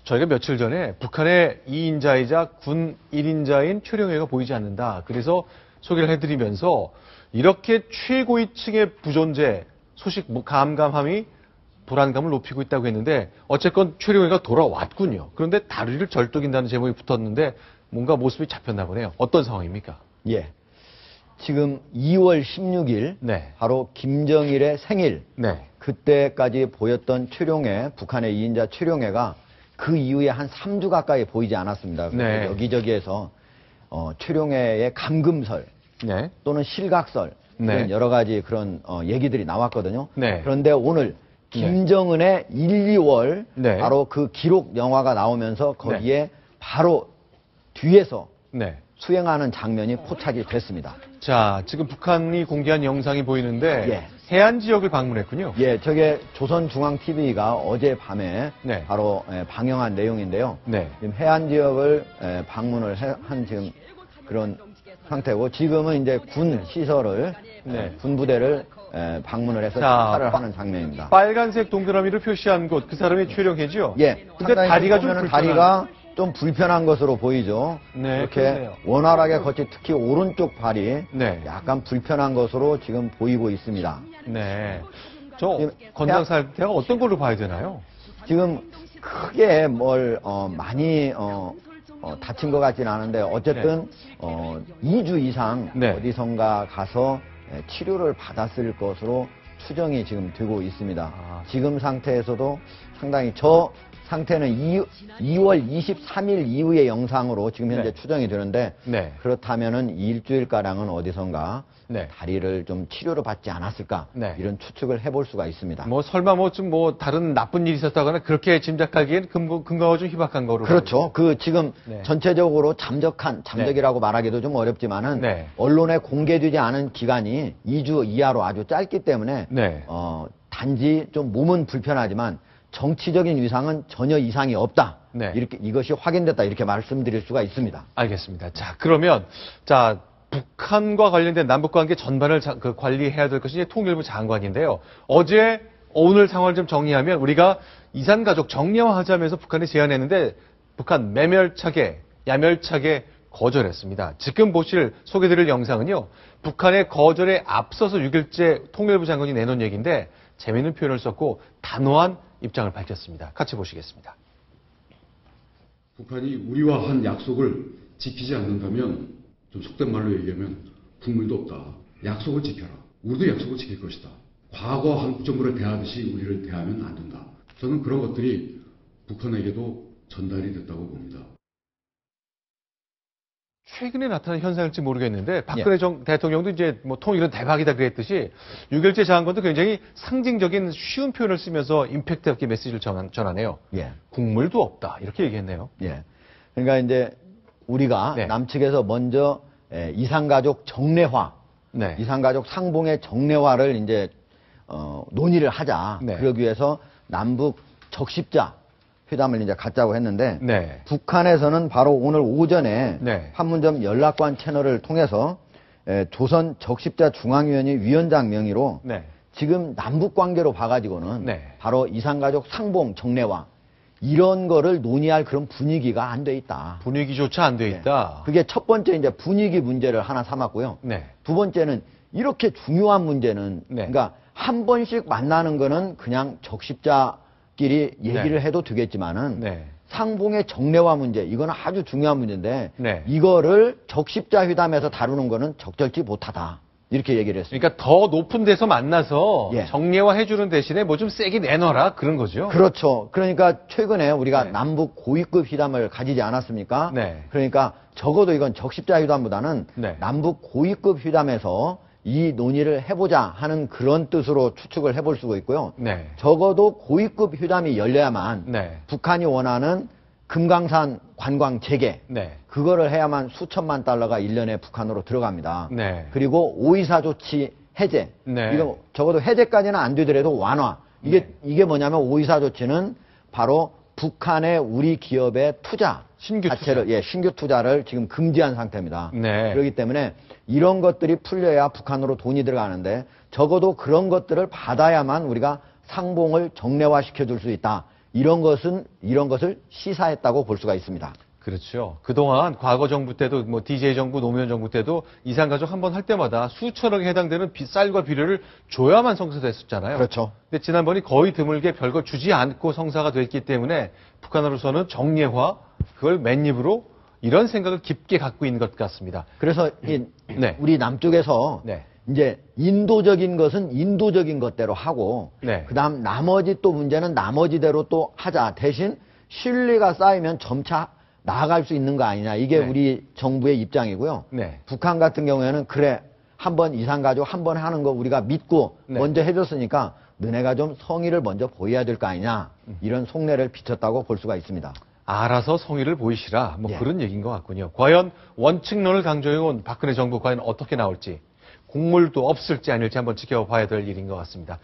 저희가 며칠 전에 북한의 2인자이자 군 1인자인 최룡해가 보이지 않는다. 그래서 소개를 해드리면서 이렇게 최고위층의 부존재, 소식 감감함이 불안감을 높이고 있다고 했는데 어쨌건 최룡해가 돌아왔군요. 그런데 다리를 절뚝인다는 제목이 붙었는데 뭔가 모습이 잡혔나 보네요. 어떤 상황입니까? 예. 지금 2월 16일 네. 바로 김정일의 생일 네. 그때까지 보였던 최룡해, 북한의 2인자 최룡해가 그 이후에 한 3주 가까이 보이지 않았습니다. 네. 여기저기에서 최룡해의 감금설 네. 또는 실각설 이런 네. 여러 가지 그런 얘기들이 나왔거든요. 네. 그런데 오늘 김정은의 1, 2월 네. 바로 그 기록 영화가 나오면서 거기에 바로 뒤에서 네. 수행하는 장면이 포착이 됐습니다. 자, 지금 북한이 공개한 영상이 보이는데 예. 해안 지역을 방문했군요. 예, 저게 조선중앙TV가 어젯밤에 네. 바로 방영한 내용인데요. 네. 지금 해안 지역을 방문을 한 지금 그런 상태고 지금은 이제 군 시설을 네. 군 부대를 방문을 해서 자, 식사를 하는 장면입니다. 빨간색 동그라미로 표시한 곳, 그 사람이 최룡해죠? 예. 근데 다리가 좀 보면은 불편한... 다리가 좀 불편한 것으로 보이죠. 네, 이렇게 그러네요. 원활하게 걷지 특히 오른쪽 발이 네. 약간 불편한 것으로 지금 보이고 있습니다. 네. 저 지금 건강 상태가 어떤 걸로 봐야 되나요? 지금 크게 뭘 많이 다친 것 같지는 않은데 어쨌든 2주 이상 네. 어디선가 가서 치료를 받았을 것으로 추정이 지금 되고 있습니다. 지금 상태에서도 상당히 저 상태는 2월 23일 이후의 영상으로 지금 현재 네. 추정이 되는데 네. 그렇다면은 일주일가량은 어디선가 네. 다리를 좀 치료를 받지 않았을까 네. 이런 추측을 해볼 수가 있습니다. 뭐 설마 좀 다른 나쁜 일이 있었다거나 그렇게 짐작하기엔 근거가 좀 희박한 거로. 그렇죠. 그 지금 네. 전체적으로 잠적이라고 말하기도 좀 어렵지만은 네. 언론에 공개되지 않은 기간이 2주 이하로 아주 짧기 때문에 네. 단지 좀 몸은 불편하지만 정치적인 위상은 전혀 이상이 없다. 네. 이렇게 이것이 확인됐다 이렇게 말씀드릴 수가 있습니다. 알겠습니다. 자, 그러면 북한과 관련된 남북 관계 전반을 관리해야 될 것이 이제 통일부 장관인데요. 오늘 상황을 좀 정리하면 우리가 이산가족 정례화하자면서 북한이 제안했는데 북한 야멸차게 거절했습니다. 지금 소개드릴 영상은요. 북한의 거절에 앞서서 6일째 통일부 장관이 내놓은 얘기인데 재미있는 표현을 썼고 단호한 입장을 밝혔습니다. 같이 보시겠습니다. 북한이 우리와 한 약속을 지키지 않는다면 좀 속된 말로 얘기하면 국물도 없다. 약속을 지켜라. 우리도 약속을 지킬 것이다. 과거 한국 정부를 대하듯이 우리를 대하면 안 된다. 저는 그런 것들이 북한에게도 전달이 됐다고 봅니다. 최근에 나타난 현상일지 모르겠는데 박근혜 대통령도 이제 통일은 대박이다 그랬듯이 6일째 장관도 굉장히 상징적인 쉬운 표현을 쓰면서 임팩트 있게 메시지를 전하네요. 예. 국물도 없다 이렇게 얘기했네요. 예. 그러니까 이제 우리가 네. 남측에서 먼저 이산가족 정례화, 네. 이산가족 상봉의 정례화를 이제 논의를 하자. 네. 그러기 위해서 남북 적십자 회담을 이제 갖자고 했는데 네. 북한에서는 바로 오늘 오전에 네. 판문점 연락관 채널을 통해서 조선 적십자 중앙위원회 위원장 명의로 네. 지금 남북 관계로 봐가지고는 네. 바로 이산가족 상봉 정례화 이런 거를 논의할 그런 분위기가 안 돼 있다. 분위기조차 안 돼 있다. 그게 첫 번째 이제 분위기 문제를 하나 삼았고요. 네. 두 번째는 이렇게 중요한 문제는 네. 그러니까 한 번씩 만나는 거는 그냥 적십자끼리 얘기를 네. 해도 되겠지만은 네. 상봉의 정례화 문제 이거는 아주 중요한 문제인데 네. 이거를 적십자 회담에서 다루는 거는 적절치 못하다. 이렇게 얘기를 했습니다. 그러니까 더 높은 데서 만나서 예. 정례화 해주는 대신에 뭐 좀 세게 내놔라 그런 거죠. 그렇죠. 그러니까 최근에 우리가 네. 남북 고위급 회담을 가지지 않았습니까? 네. 그러니까 적어도 이건 적십자 회담보다는 네. 남북 고위급 회담에서 이 논의를 해보자 하는 그런 뜻으로 추측을 해볼 수가 있고요. 네. 적어도 고위급 회담이 열려야만 네. 북한이 원하는 금강산 관광 재개 네. 그거를 해야만 수천만 달러가 1년에 북한으로 들어갑니다. 네. 그리고 5.24 조치 해제. 네. 이거 적어도 해제까지는 안 되더라도 완화. 이게 뭐냐면 5.24 조치는 바로 북한의 우리 기업의 투자 신규 자체를 신규 투자를 지금 금지한 상태입니다. 네. 그렇기 때문에 이런 것들이 풀려야 북한으로 돈이 들어가는데 적어도 그런 것들을 받아야만 우리가 상봉을 정례화 시켜줄 수 있다. 이런 것을 시사했다고 볼 수가 있습니다. 그렇죠. 그동안 과거 정부 때도 뭐 DJ 정부, 노무현 정부 때도 이산가족 한 번 할 때마다 수천억에 해당되는 쌀과 비료를 줘야만 성사됐었잖아요. 그렇죠. 근데 지난번이 거의 드물게 별거 주지 않고 성사가 됐기 때문에 북한으로서는 정례화, 그걸 맨입으로 이런 생각을 깊게 갖고 있는 것 같습니다. 그래서 네. 우리 남쪽에서 네. 이제 인도적인 것은 인도적인 것대로 하고 네. 그다음 나머지 또 문제는 나머지대로 또 하자. 대신 신뢰가 쌓이면 점차 나아갈 수 있는 거 아니냐. 이게 네. 우리 정부의 입장이고요. 네. 북한 같은 경우에는 그래 한번 이산가족 한번 하는 거 우리가 믿고 네. 먼저 해줬으니까 너네가 좀 성의를 먼저 보여야 될 거 아니냐. 이런 속내를 비쳤다고 볼 수가 있습니다. 알아서 성의를 보이시라. 뭐 예. 그런 얘기인 것 같군요. 과연 원칙론을 강조해온 박근혜 정부 과연 어떻게 나올지, 공물도 없을지 아닐지 한번 지켜봐야 될 일인 것 같습니다.